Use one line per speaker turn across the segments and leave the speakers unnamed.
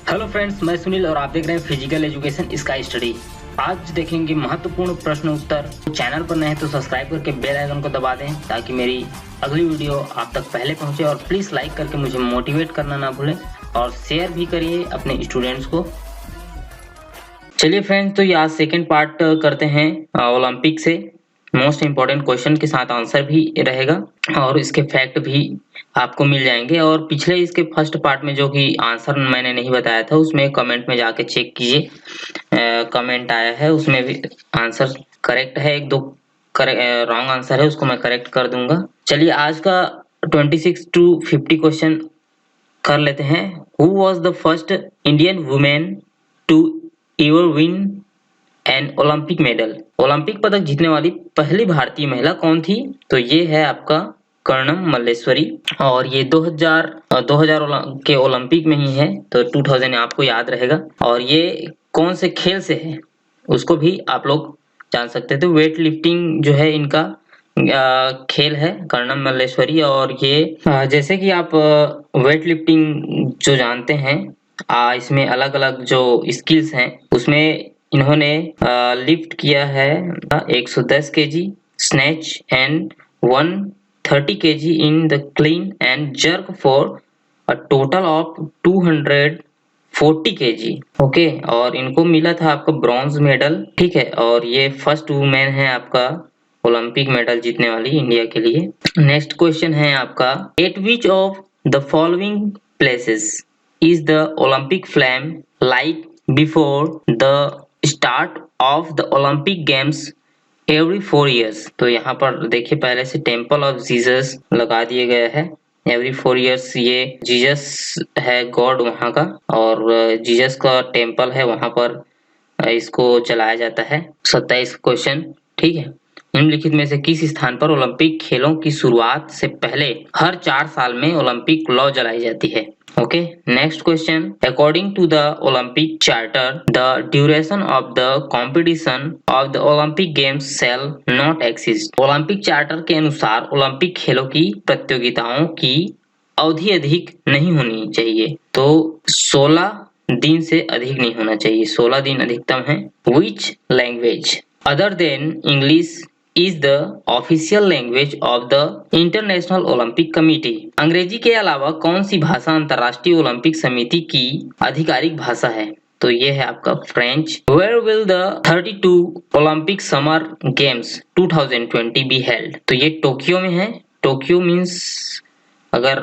Hello friends, मैं सुनील और आप देख रहे हैं फिजिकल एजुकेशन स्काई स्टडी। आज देखेंगे महत्वपूर्ण प्रश्न उत्तर। चैनल पर नए हैं तो सब्सक्राइब करके बेल आइकन को दबा दें ताकि मेरी अगली वीडियो आप तक पहले पहुंचे। और प्लीज लाइक करके मुझे मोटिवेट करना ना भूलें और शेयर भी करिए अपने स्टूडेंट्स को। चलिए फ्रेंड्स, तो ये आज सेकेंड पार्ट करते हैं ओलंपिक से। मोस्ट इम्पोर्टेंट क्वेश्चन के साथ आंसर भी रहेगा और इसके फैक्ट भी आपको मिल जाएंगे। और पिछले इसके फर्स्ट पार्ट में जो कि आंसर मैंने नहीं बताया था उसमें कमेंट में जाके चेक कीजिए। कमेंट आया है उसमें भी आंसर करेक्ट है, एक दो रॉन्ग आंसर है उसको मैं करेक्ट कर दूंगा। चलिए आज का 26 to 50 क्वेश्चन कर लेते हैं। Who was the first Indian women to ever win an Olympic medal? Olympic पदक जीतने वाली पहली भारतीय महिला कौन थी? तो ये है आपका कर्णम मल्लेश्वरी। और ये 2000 के ओलंपिक में ही है, तो 2000 आपको याद रहेगा। और ये कौन से खेल से है उसको भी आप लोग जान सकते थे। वेट लिफ्टिंग जो है इनका खेल है कर्णम मल्लेश्वरी। और ये जैसे कि आप वेट लिफ्टिंग जो जानते हैं, इसमें अलग अलग जो स्किल्स हैं उसमें इन्होंने लिफ्ट किया है 110 KG snatch and 130 KG in the clean and jerk for a total of 240 KG. Okay, और इनको मिला था आपका ब्रॉन्ज मेडल। ठीक है, और ये फर्स्ट वुमेन है आपका ओलंपिक मेडल जीतने वाली इंडिया के लिए। नेक्स्ट क्वेश्चन है आपका, eight which of the following places is the Olympic flame light before the start of the Olympic games every 4 years? तो यहाँ पर देखिए पहले से टेम्पल ऑफ जीसस लगा दिए गए हैं। एवरी 4 years ये जीसस है गॉड वहाँ का, और जीसस का टेम्पल है वहाँ पर इसको चलाया जाता है। 27 क्वेश्चन, ठीक है। निम्नलिखित में से किस स्थान पर ओलंपिक खेलों की शुरुआत से पहले हर 4 साल में ओलंपिक लौ जलाई जाती है? Okay, next question, according to the Olympic charter the duration of the competition of the Olympic games shall not exist. Olympic charter के अनुसार ओलंपिक खेलों की प्रतियोगिताओं की अवधि अधिक नहीं होनी चाहिए। तो 16 दिन से अधिक नहीं होना चाहिए, 16 दिन अधिकतम है। Which language other than English is the official language of the International Olympic Committee? अंग्रेजी के अलावा कौन सी भाषा अंतर्राष्ट्रीय ओलंपिक समिति की आधिकारिक भाषा है? तो ये है आपका French. Where will the 32 Olympic Summer Games 2020 be held? तो ये टोक्यो में है। टोक्यो मीन्स, अगर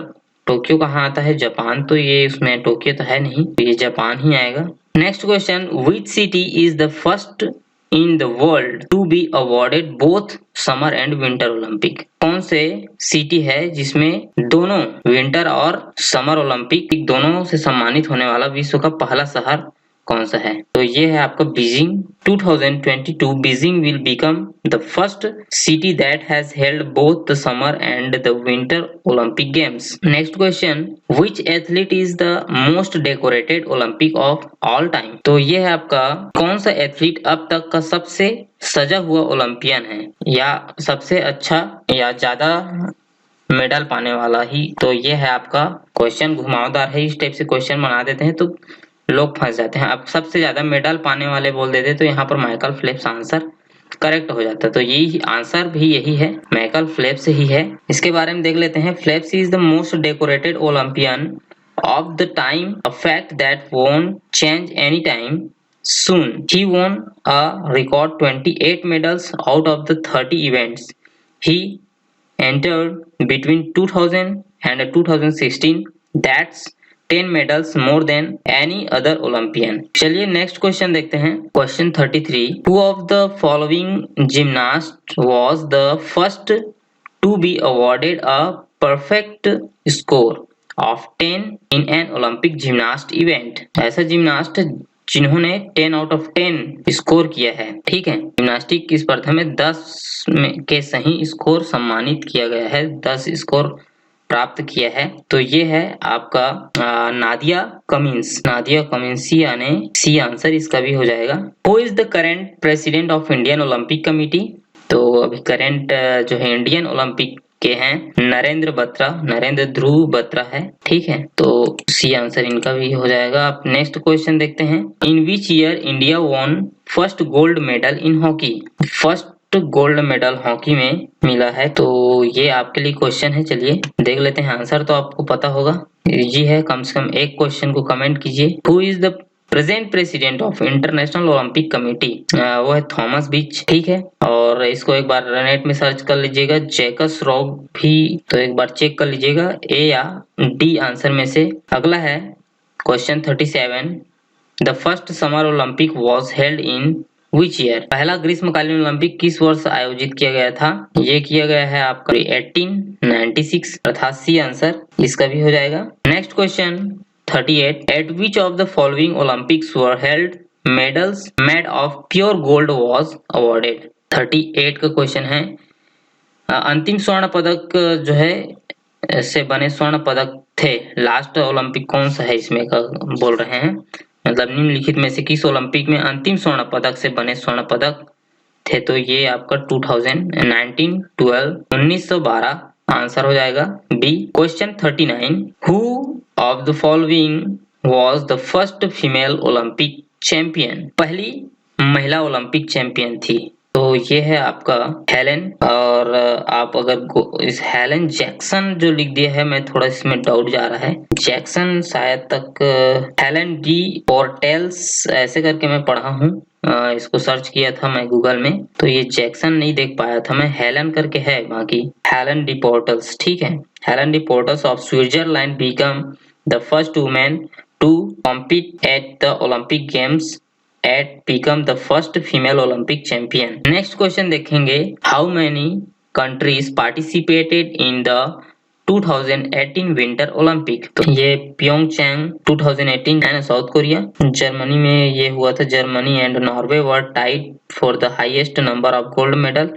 टोक्यो कहाँ आता है? जापान। तो ये उसमें टोक्यो तो है नहीं, तो ये जापान ही आएगा। Next question, which city is the first in the world to be awarded both summer and winter olympic? कौन से सिटी है जिसमें दोनों विंटर और समर ओलंपिक दोनों से सम्मानित होने वाला विश्व का पहला शहर कौन सा है? तो ये है आपका Beijing. 2022 Beijing will become the first city that has held both the summer and the winter Olympic Games. Next question, which athlete is the most decorated Olympic of all time? तो ये है आपका कौन सा एथलीट अब तक का सबसे सजा हुआ ओलंपियन है, या सबसे अच्छा या ज्यादा मेडल पाने वाला ही? तो ये है आपका क्वेश्चन घुमावदार है, इस टाइप से क्वेश्चन बना देते हैं तो लोग फंस जाते हैं। अब सबसे ज्यादा मेडल पाने वाले बोल देते तो यहाँ पर माइकल फेल्प्स आंसर करेक्ट हो जाता। तो यही आंसर भी यही है, माइकल फेल्प्स ही है। इसके बारे में देख लेते हैं। Phelps is the most decorated Olympian of the time, a fact that won't change anytime soon. He won a record 28 medals out of the 30 events he entered between 2000 and 2016. That's 10 medals more than any other Olympian. चलिए next question देखते हैं। Question 33, who of the following gymnast was the first to be awarded a perfect score of 10 in an Olympic gymnast event? ऐसा gymnast जिन्होंने 10 out of 10 score किया है। ठीक है, gymnastic की स्पर्धा में 10 के सही स्कोर सम्मानित किया गया है, 10 स्कोर प्राप्त किया है। तो ये है आपका नादिया कमिंस। नादिया कमिंस यानी सी आंसर इसका भी हो जाएगा। Who is the current president of Indian Olympic committee? तो अभी करेंट जो है इंडियन ओलंपिक के हैं नरेंद्र बत्रा, नरेंद्र ध्रुव बत्रा है, ठीक है। तो सी आंसर इनका भी हो जाएगा। आप नेक्स्ट क्वेश्चन देखते हैं। In which year India won first gold medal in hockey? First gold medal hockey में मिला है, तो ये आपके लिए क्वेश्चन है। चलिए देख लेते हैं आंसर, तो आपको पता होगा, इजी है। कम से कम एक क्वेश्चन को कमेंट कीजिए। Who is the present president of international Olympic committee? वो है थॉमस बीच, ठीक है। और इसको एक बार नेट में सर्च कर लीजिएगा, जैकस रॉक भी, तो एक बार चेक कर लीजिएगा ए या डी आंसर में से। अगला है question 37। The first summer Olympic was held in which year? पहला ग्रीष्मकालीन ओलंपिक किस वर्ष आयोजित किया गया था? ये किया गया है आपका 1896, अर्थात सी आंसर इसका भी हो जाएगा। Next question 38. At which of the following Olympics were held medals made of pure gold was awarded? 38 का क्वेश्चन है। अंतिम स्वर्ण पदक जो है से बने स्वर्ण पदक थे, लास्ट ओलंपिक कौन सा है इसमें का बोल रहे हैं, मतलब निम्नलिखित में से किस ओलंपिक में अंतिम स्वर्ण पदक से बने स्वर्ण पदक थे? तो ये आपका 2019, 12, 1912 आंसर हो जाएगा B. Question 39. Who of the following was the first female Olympic champion? पहली महिला ओलंपिक चैंपियन थी, तो ये है आपका हेलेन। और आप अगर इस हेलेन जैक्सन जो लिख दिया है, मैं थोड़ा इसमें डाउट जा रहा है, जैक्सन शायद तक हेलेन डी पोर्टेल्स ऐसे करके मैं पढ़ा हूँ। इसको सर्च किया था मैं गूगल में, तो ये जैक्सन नहीं देख पाया था मैं, हेलन करके है बाकी, हेलन डी पोर्टल्स, ठीक है। Helen de Pourtales of Switzerland become the first women to compete at the Olympic games at become the first female Olympic champion. Next question देखेंगे। How many countries participated in the 2018 winter Olympic? तो ये प्योंगचैंग 2018 है ना, south Korea. Germany में ये हुआ था। Germany and Norway were tied for the highest number of gold medal,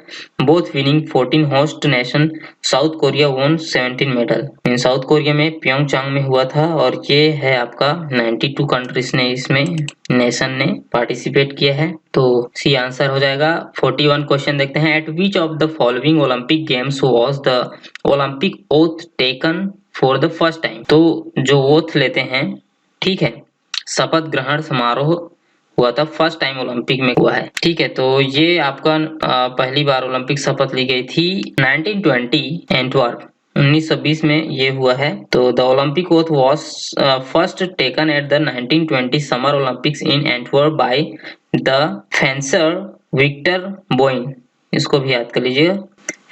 both winning 14 host nation. South Korea वोन 17 मेडल। इन साउथ कोरिया में प्योंगचांग में हुआ था, और ये है आपका 92 कंट्रीज ने इसमें नेशन ने पार्टिसिपेट किया है, तो सी आंसर हो जाएगा। 41 क्वेश्चन देखते हैं। Eight which of the following Olympic games was the Olympic oath taken for the first time? तो जो ओथ लेते हैं, ठीक है, शपथ ग्रहण समारोह हुआ था फर्स्ट टाइम ओलंपिक में हुआ है, ठीक है। तो ये आपका पहली बार ओलंपिक शपथ ली गई थी 1920 एंटवर्प, 1920 में ये हुआ है। तो the Olympic oath was first taken at the 1920 summer Olympics in Antwerp by the fencer Victor Boin. इसको भी याद कर लीजिएगा,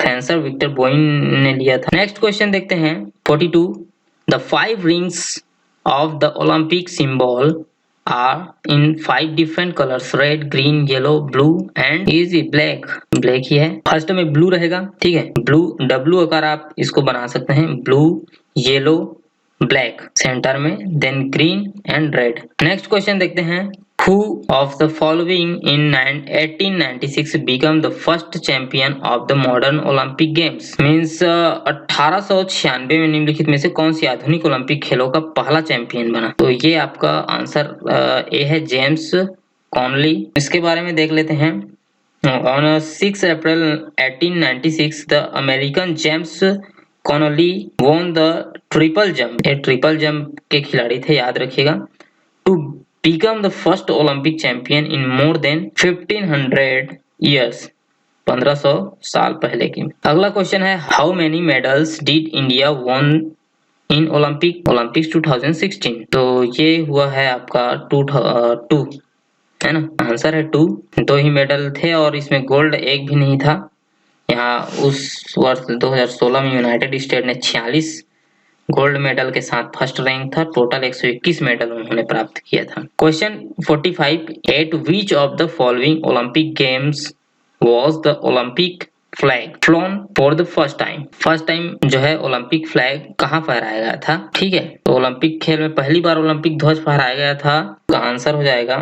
फेंसर विक्टर बोइन ने लिया था। नेक्स्ट क्वेश्चन देखते हैं 42. The 5 rings of the Olympic symbol are in 5 different colours, red, green, yellow, blue and easy black. Black ही है। फर्स्ट में ब्लू रहेगा, ठीक है, ब्लू, डब्लू आकार आप इसको बना सकते हैं, ब्लू, येलो, ब्लैक सेंटर में, then green and red. Next question देखते हैं। Who of the following in 1896 became the first champion of the modern Olympic Games? Means 1896 में निम्नलिखित में से कौन सी आधुनिक ओलंपिक खेलों का पहला चैंपियन बना? तो ये आपका आंसर ए है, जेम्स कॉनली। इसके बारे में देख लेते हैं। On 6 April 1896 the American James Connolly won the triple jump. ये ट्रिपल जंप के खिलाड़ी थे, याद रखिएगा। To become the first Olympic champion in more than 1500 years, 1500 साल पहले की। अगला क्वेश्चन है। How many medals did India won in Olympics 2016? तो ये हुआ है आपका 2 है ना, आंसर है 2। 2 ही मेडल थे और इसमें गोल्ड एक भी नहीं था। यहाँ उस वर्ष 2016 में यूनाइटेड स्टेट ने 46 गोल्ड मेडल के साथ फर्स्ट रैंक था। टोटल 121 मेडल उन्होंने प्राप्त किया था। Question 45. Eight which of the following Olympic games was the Olympic flag phloem for the first time? First time जो है ओलंपिक फ्लैग कहाँ फहराया गया था, ठीक है। तो ओलंपिक खेल में पहली बार ओलंपिक ध्वज फहराया गया था, का आंसर हो जाएगा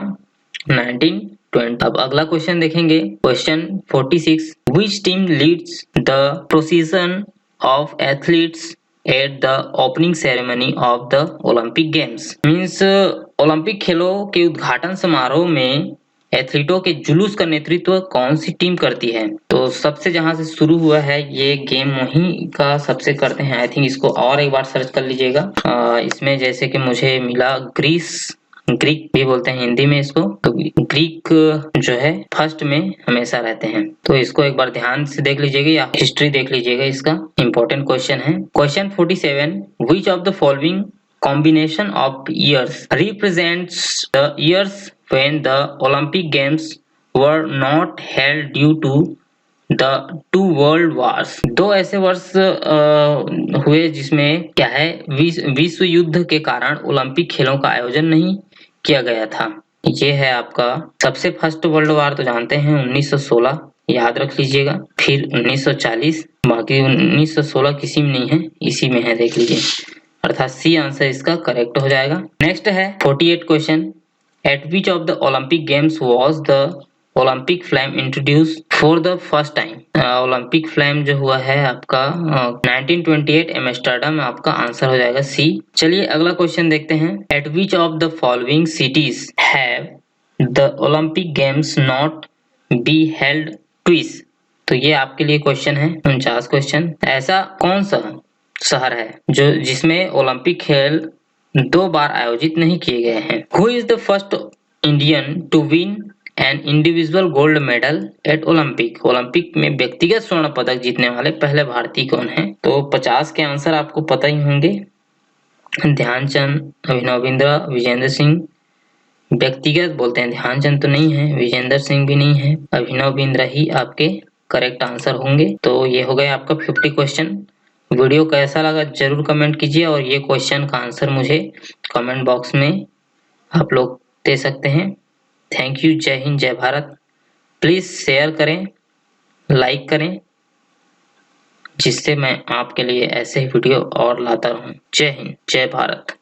1920। अब अगला क्वेश्चन देखेंगे। Question 46. Which team leads the precision of athletes at the opening ceremony of the Olympic games? Means Olympic खेलों के उद्घाटन समारोह में एथलीटों के जुलूस का नेतृत्व कौन सी टीम करती है? तो सबसे जहां से शुरू हुआ है ये गेम वहीं का सबसे करते हैं। आई थिंक इसको और एक बार सर्च कर लीजिएगा। इसमें जैसे कि मुझे मिला ग्रीक भी बोलते हैं हिंदी में इसको, तो ग्रीक जो है फर्स्ट में हमेशा रहते हैं। तो इसको एक बार ध्यान से देख लीजिएगा या हिस्ट्री देख लीजिएगा, इसका इंपॉर्टेंट क्वेश्चन है। Question 47, which of the following combination of years represents the years when the Olympic Games were not held due to the two world wars? दो ऐसे वर्ष हुए जिसमें क्या है विश्व युद्ध के कारण ओलंपिक खेलों का आयोजन नहीं किया गया था। ये है आपका सबसे फर्स्ट वर्ल्ड वार तो जानते हैं 1916, याद रख लीजिएगा। फिर 1940, बाकी 1916 किसी में नहीं है, इसी में है, देख लीजिए, अर्थात सी आंसर इसका करेक्ट हो जाएगा। नेक्स्ट है 48 question, eight which of the Olympic games was the Olympic flame introduce for the first time? Olympic flame जो हुआ है आपका 1928 एम्स्टर्डम में, आपका आंसर हो जाएगा सी। चलिए अगला क्वेश्चन देखते हैं, eight which of the following cities have the Olympic games not be held twice? तो ये आपके लिए क्वेश्चन है 49 क्वेश्चन। ऐसा कौन सा शहर है जो जिसमें ओलंपिक खेल 2 बार आयोजित नहीं किए गए हैं? Who is the first Indian to win an individual gold medal at Olympic? Olympic में व्यक्तिगत स्वर्ण पदक जीतने वाले पहले भारतीय कौन है? तो 50 के आंसर आपको पता ही होंगे, ध्यानचंद, अभिनव बिंद्रा, विजेंद्र सिंह। व्यक्तिगत बोलते हैं, ध्यानचंद तो नहीं है, विजेंद्र सिंह भी नहीं है, अभिनव बिंद्रा ही आपके करेक्ट आंसर होंगे। तो ये हो गया आपका 50 क्वेश्चन। वीडियो कैसा लगा जरूर कमेंट कीजिए और ये क्वेश्चन का आंसर मुझे कमेंट बॉक्स में आप लोग दे सकते हैं। थैंक यू, जय हिंद, जय भारत। प्लीज शेयर करें, लाइक करें, जिससे मैं आपके लिए ऐसे वीडियो और लाता रहूं। जय हिंद, जय भारत।